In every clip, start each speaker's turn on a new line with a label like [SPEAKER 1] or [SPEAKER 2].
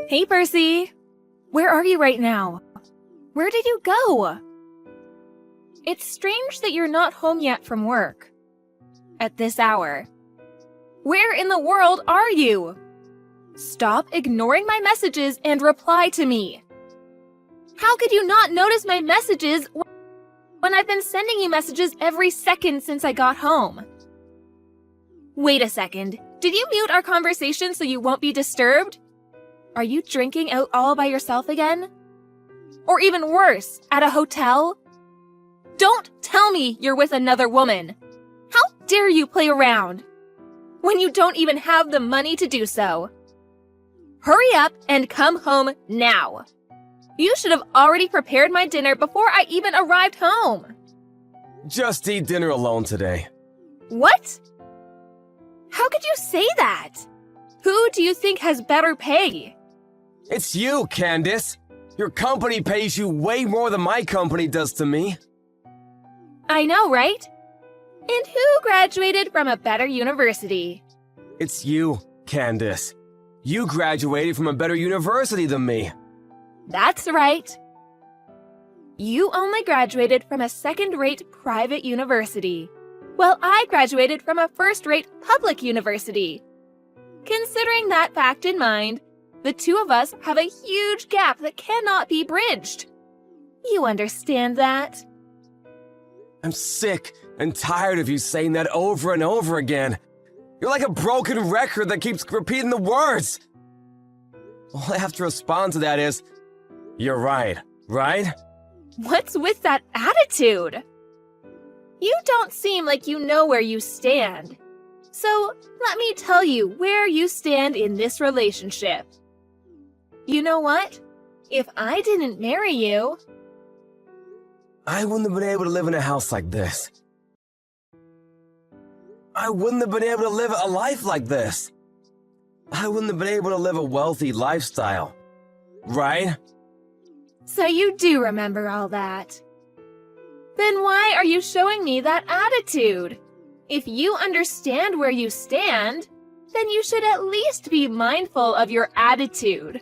[SPEAKER 1] Hey, Percy! Where are you right now? Where did you go? It's strange that you're not home yet from work. At this hour. Where in the world are you? Stop ignoring my messages and reply to me. How could you not notice my messages when I've been sending you messages every second since I got home? Wait a second. Did you mute our conversation so you won't be disturbed? Are you drinking out all by yourself again? Or even worse, at a hotel? Don't tell me you're with another woman. How dare you play around when you don't even have the money to do so? Hurry up and come home now. You should have already prepared my dinner before I even arrived home.
[SPEAKER 2] Just eat dinner alone today.
[SPEAKER 1] What? How could you say that? Who do you think has better pay?
[SPEAKER 2] It's you, Candace. Your company pays you way more than my company does to me.
[SPEAKER 1] I know, right? And who graduated from a better university?
[SPEAKER 2] It's you, Candace. You graduated from a better university than me.
[SPEAKER 1] That's right. You only graduated from a second-rate private university, while I graduated from a first-rate public university. Considering that fact in mind, the two of us have a huge gap that cannot be bridged. You understand that?
[SPEAKER 2] I'm sick and tired of you saying that over and over again. You're like a broken record that keeps repeating the words. All I have to respond to that is, you're right, right?
[SPEAKER 1] What's with that attitude? You don't seem like you know where you stand. So let me tell you where you stand in this relationship. You know what? If I didn't marry you,
[SPEAKER 2] I wouldn't have been able to live in a house like this. I wouldn't have been able to live a life like this. I wouldn't have been able to live a wealthy lifestyle. Right?
[SPEAKER 1] So you do remember all that. Then why are you showing me that attitude? If you understand where you stand, then you should at least be mindful of your attitude.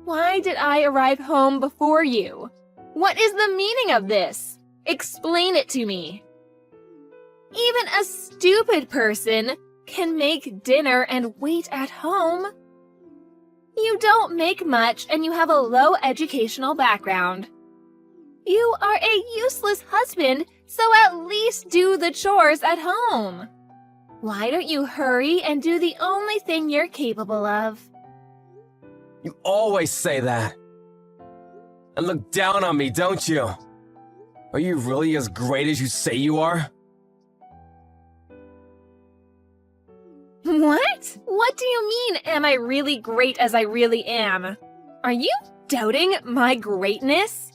[SPEAKER 1] Why did I arrive home before you? What is the meaning of this? Explain it to me. Even a stupid person can make dinner and wait at home. You don't make much and you have a low educational background. You are a useless husband, so at least do the chores at home. Why don't you hurry and do the only thing you're capable of?
[SPEAKER 2] You always say that. And look down on me, don't you? Are you really as great as you say you are?
[SPEAKER 1] What? What do you mean, am I really great as I really am? Are you doubting my greatness?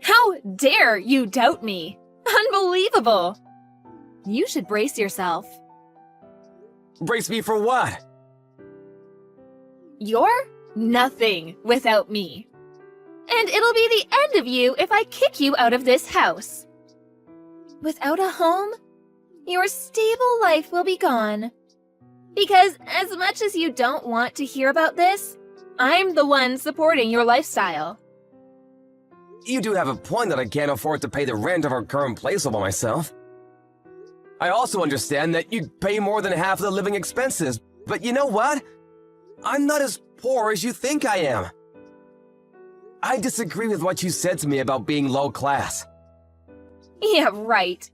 [SPEAKER 1] How dare you doubt me? Unbelievable! You should brace yourself.
[SPEAKER 2] Brace me for what?
[SPEAKER 1] You're nothing without me. And it'll be the end of you if I kick you out of this house. Without a home, your stable life will be gone. Because as much as you don't want to hear about this, I'm the one supporting your lifestyle.
[SPEAKER 2] You do have a point that I can't afford to pay the rent of our current place all by myself. I also understand that you'd pay more than half of the living expenses, but you know what? I'm not as poor as you think I am. I disagree with what you said to me about being low class.
[SPEAKER 1] Yeah, right.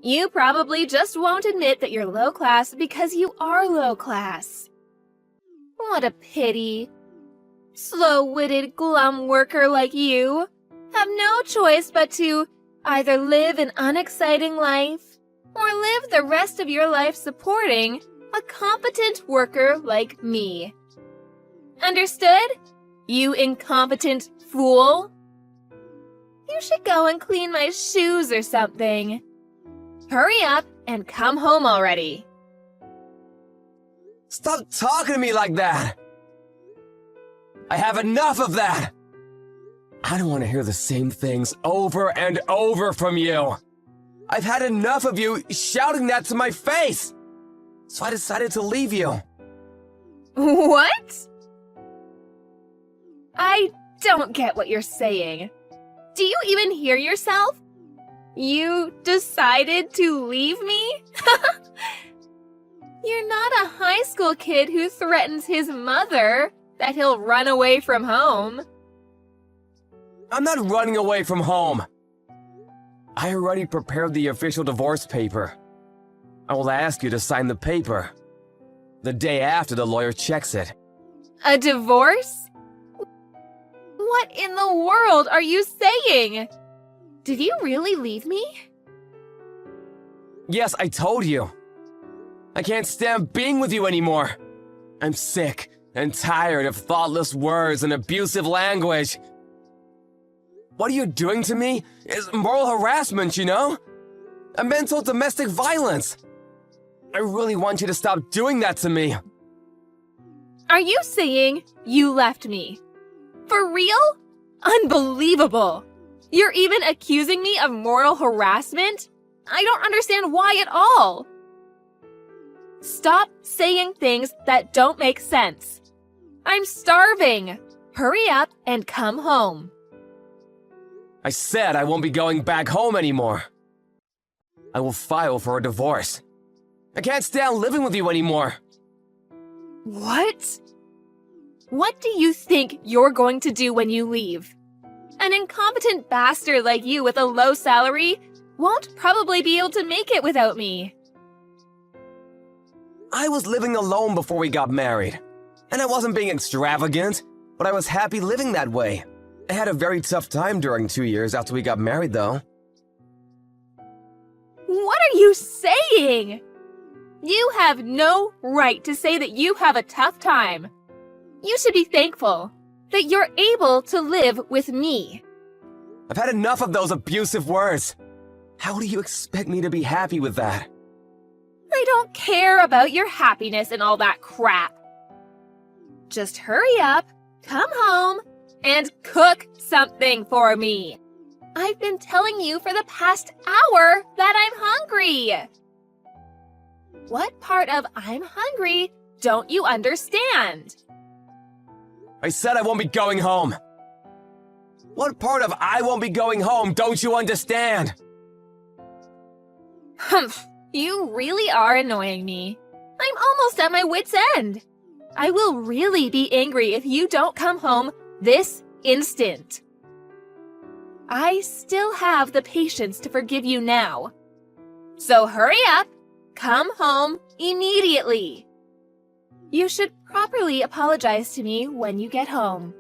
[SPEAKER 1] You probably just won't admit that you're low class because you are low class. What a pity. Slow-witted, glum worker like you have no choice but to either live an unexciting life or live the rest of your life supporting a competent worker like me. Understood? You incompetent fool? You should go and clean my shoes or something. Hurry up and come home already.
[SPEAKER 2] Stop talking to me like that! I have enough of that! I don't want to hear the same things over and over from you. I've had enough of you shouting that to my face. so I decided to leave you.
[SPEAKER 1] What? I don't get what you're saying. Do you even hear yourself? You decided to leave me? You're not a high school kid who threatens his mother that he'll run away from home.
[SPEAKER 2] I'm not running away from home. I already prepared the official divorce paper. I will ask you to sign the paper the day after the lawyer checks it.
[SPEAKER 1] A divorce? What in the world are you saying? Did you really leave me?
[SPEAKER 2] Yes, I told you. I can't stand being with you anymore. I'm sick and tired of thoughtless words and abusive language. What are you doing to me is moral harassment, you know? A mental domestic violence. I really want you to stop doing that to me.
[SPEAKER 1] Are you saying you left me? For real? Unbelievable! You're even accusing me of moral harassment? I don't understand why at all. Stop saying things that don't make sense. I'm starving. Hurry up and come home.
[SPEAKER 2] I said I won't be going back home anymore. I will file for a divorce. I can't stand living with you anymore.
[SPEAKER 1] What? What do you think you're going to do when you leave? An incompetent bastard like you with a low salary won't probably be able to make it without me.
[SPEAKER 2] I was living alone before we got married. And I wasn't being extravagant, but I was happy living that way. I had a very tough time during 2 years after we got married, though.
[SPEAKER 1] What are you saying? You have no right to say that you have a tough time. You should be thankful that you're able to live with me.
[SPEAKER 2] I've had enough of those abusive words. How do you expect me to be happy with that?
[SPEAKER 1] I don't care about your happiness and all that crap. Just hurry up, come home, and cook something for me. I've been telling you for the past hour that I'm hungry. What part of I'm hungry don't you understand?
[SPEAKER 2] I said I won't be going home. What part of I won't be going home don't you understand?
[SPEAKER 1] Humph, you really are annoying me. I'm almost at my wit's end. I will really be angry if you don't come home this instant. I still have the patience to forgive you now. So hurry up, come home immediately. You should properly apologize to me when you get home.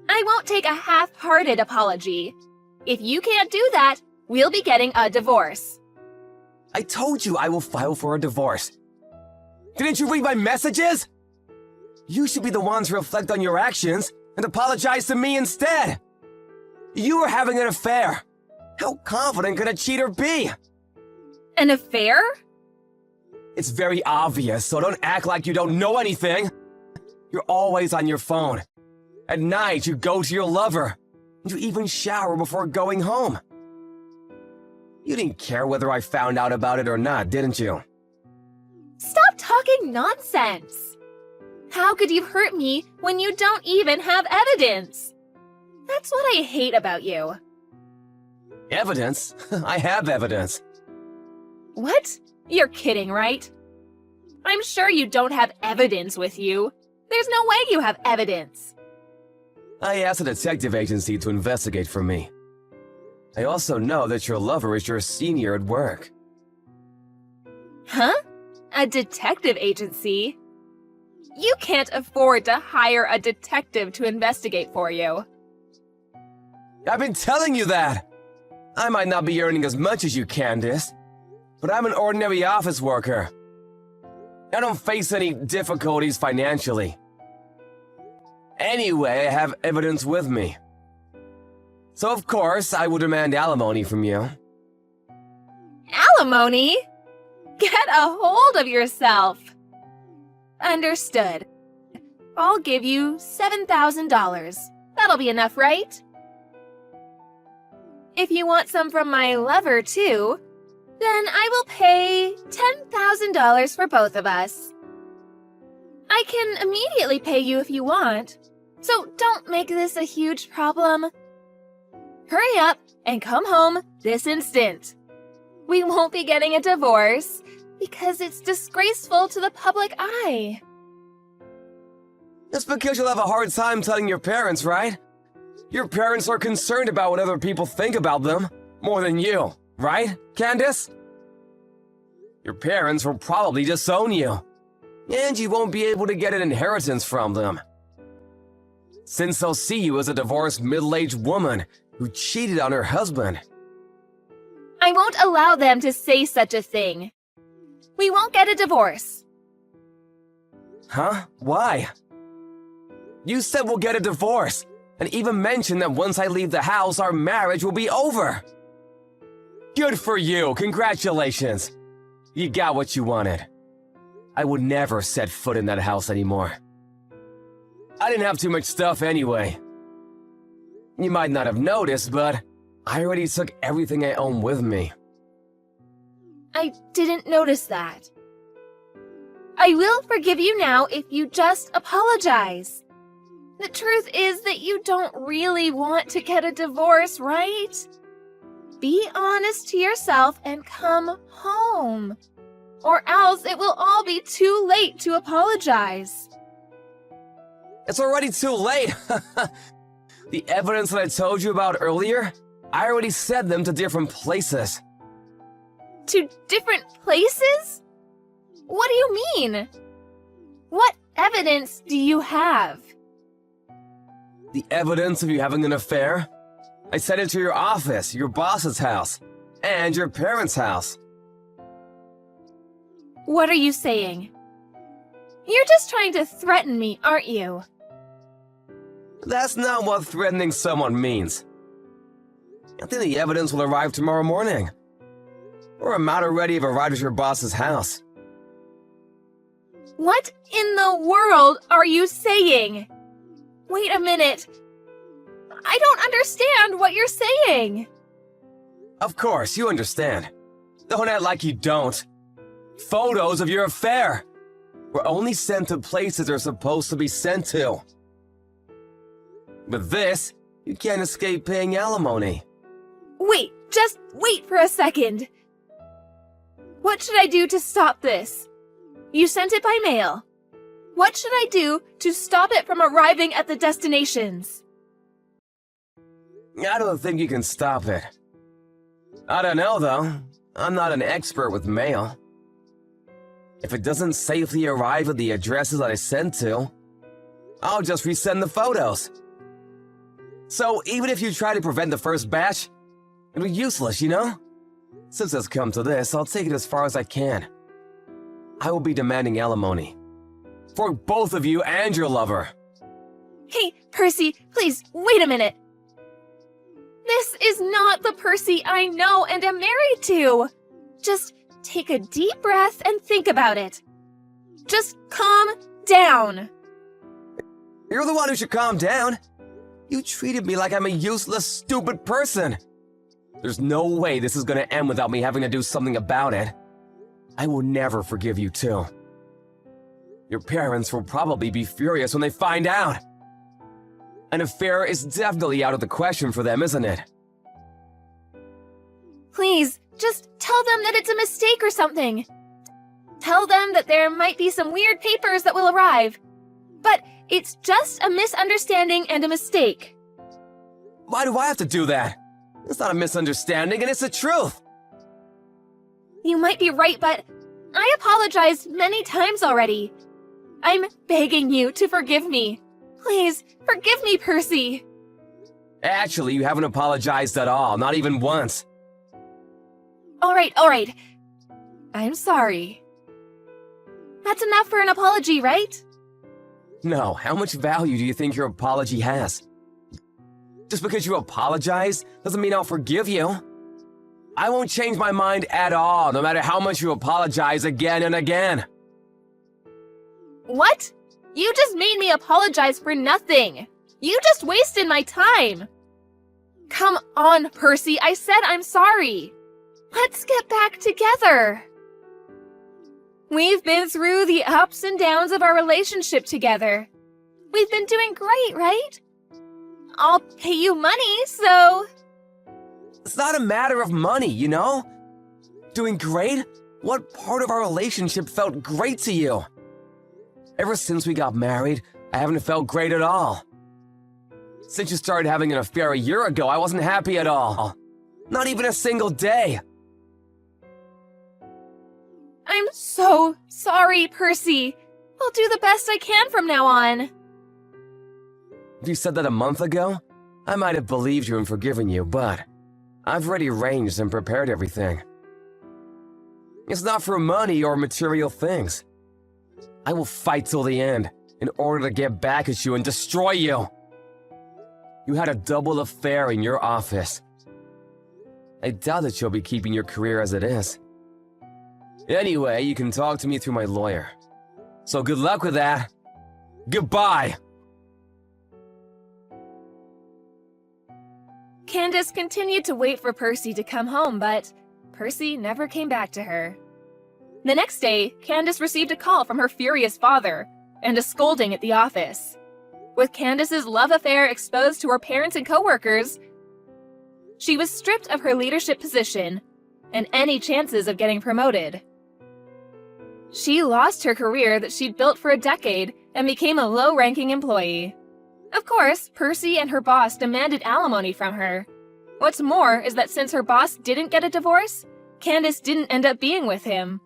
[SPEAKER 1] I won't take a half-hearted apology. If you can't do that, we'll be getting a divorce.
[SPEAKER 2] I told you I will file for a divorce. Didn't you read my messages? You should be the one to reflect on your actions and apologize to me instead. You were having an affair. How confident could a cheater be?
[SPEAKER 1] An affair?
[SPEAKER 2] It's very obvious, so don't act like you don't know anything. You're always on your phone. At night, you go to your lover. You even shower before going home. You didn't care whether I found out about it or not, didn't you?
[SPEAKER 1] Stop talking nonsense. How could you hurt me when you don't even have evidence? That's what I hate about you.
[SPEAKER 2] Evidence? I have evidence.
[SPEAKER 1] What? You're kidding, right? I'm sure you don't have evidence with you. There's no way you have evidence.
[SPEAKER 2] I asked a detective agency to investigate for me. I also know that your lover is your senior at work.
[SPEAKER 1] Huh? A detective agency? You can't afford to hire a detective to investigate for you.
[SPEAKER 2] I've been telling you that! I might not be earning as much as you, Candace, but I'm an ordinary office worker. I don't face any difficulties financially. Anyway, I have evidence with me. So of course, I will demand alimony from you.
[SPEAKER 1] Alimony? Get a hold of yourself. Understood. I'll give you $7,000. That'll be enough, right? If you want some from my lover, too, Then I will pay $10,000 for both of us. I can immediately pay you if you want, so don't make this a huge problem. Hurry up and come home this instant. We won't be getting a divorce because it's disgraceful to the public eye.
[SPEAKER 2] It's because you'll have a hard time telling your parents, right? Your parents are concerned about what other people think about them more than you, right, Candace? Your parents will probably disown you, and you won't be able to get an inheritance from them. Since they'll see you as a divorced middle-aged woman who cheated on her husband.
[SPEAKER 1] I won't allow them to say such a thing. We won't get a divorce.
[SPEAKER 2] Huh? Why? You said we'll get a divorce, and even mentioned that once I leave the house, our marriage will be over. Good for you, congratulations. You got what you wanted. I would never set foot in that house anymore. I didn't have too much stuff anyway. You might not have noticed, but I already took everything I own with me.
[SPEAKER 1] I didn't notice that. I will forgive you now if you just apologize. The truth is that you don't really want to get a divorce, right? Be honest to yourself and come home. Or else it will all be too late to apologize.
[SPEAKER 2] It's already too late. The evidence that I told you about earlier, I already sent them to different places.
[SPEAKER 1] To different places? What do you mean? What evidence do you have?
[SPEAKER 2] The evidence of you having an affair? I sent it to your office, your boss's house, and your parents' house.
[SPEAKER 1] What are you saying? You're just trying to threaten me, aren't you?
[SPEAKER 2] That's not what threatening someone means. I think the evidence will arrive tomorrow morning. Or a matter already have arrived at your boss's house.
[SPEAKER 1] What in the world are you saying? Wait a minute. I don't understand what you're saying.
[SPEAKER 2] Of course, you understand. Don't act like you don't. Photos of your affair were only sent to places they're supposed to be sent to. With this, you can't escape paying alimony.
[SPEAKER 1] Wait, just wait for a second. What should I do to stop this? You sent it by mail. What should I do to stop it from arriving at the destinations?
[SPEAKER 2] I don't think you can stop it. I don't know, though. I'm not an expert with mail. If it doesn't safely arrive at the addresses that I sent to, I'll just resend the photos. So even if you try to prevent the first batch, it'll be useless, you know? Since it's come to this, I'll take it as far as I can. I will be demanding alimony. For both of you and your lover.
[SPEAKER 1] Hey, Percy, please, wait a minute. This is not the Percy I know and am married to. Just take a deep breath and think about it. Just calm down.
[SPEAKER 2] You're the one who should calm down. You treated me like I'm a useless, stupid person. There's no way this is gonna end without me having to do something about it. I will never forgive you too. Your parents will probably be furious when they find out. An affair is definitely out of the question for them, isn't it?
[SPEAKER 1] Please, just tell them that it's a mistake or something. Tell them that there might be some weird papers that will arrive. But it's just a misunderstanding and a mistake.
[SPEAKER 2] Why do I have to do that? It's not a misunderstanding and it's the truth.
[SPEAKER 1] You might be right, but I apologized many times already. I'm begging you to forgive me. Please, forgive me, Percy.
[SPEAKER 2] Actually, you haven't apologized at all, not even once.
[SPEAKER 1] All right. I'm sorry. That's enough for an apology, right?
[SPEAKER 2] No, how much value do you think your apology has? Just because you apologize doesn't mean I'll forgive you. I won't change my mind at all, no matter how much you apologize again and again.
[SPEAKER 1] What? You just made me apologize for nothing. You just wasted my time. Come on, Percy, I said I'm sorry. Let's get back together. We've been through the ups and downs of our relationship together. We've been doing great, right? I'll pay you money, so...
[SPEAKER 2] It's not a matter of money, you know? Doing great? What part of our relationship felt great to you? Ever since we got married, I haven't felt great at all. Since you started having an affair a year ago, I wasn't happy at all. Not even a single day.
[SPEAKER 1] I'm so sorry, Percy. I'll do the best I can from now on.
[SPEAKER 2] If you said that a month ago, I might have believed you and forgiven you, but I've already arranged and prepared everything. It's not for money or material things. I will fight till the end in order to get back at you and destroy you. You had a double affair in your office. I doubt that you'll be keeping your career as it is. Anyway, you can talk to me through my lawyer. So good luck with that. Goodbye!
[SPEAKER 1] Candace continued to wait for Percy to come home, but Percy never came back to her. The next day, Candace received a call from her furious father and a scolding at the office. With Candace's love affair exposed to her parents and coworkers, she was stripped of her leadership position and any chances of getting promoted. She lost her career that she'd built for a decade and became a low-ranking employee. Of course, Percy and her boss demanded alimony from her. What's more is that since her boss didn't get a divorce, Candace didn't end up being with him.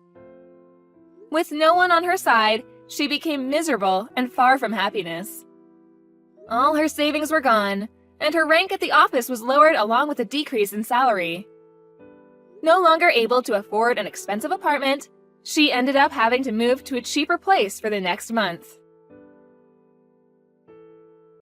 [SPEAKER 1] With no one on her side, she became miserable and far from happiness. All her savings were gone, and her rank at the office was lowered along with a decrease in salary. No longer able to afford an expensive apartment, she ended up having to move to a cheaper place for the next month.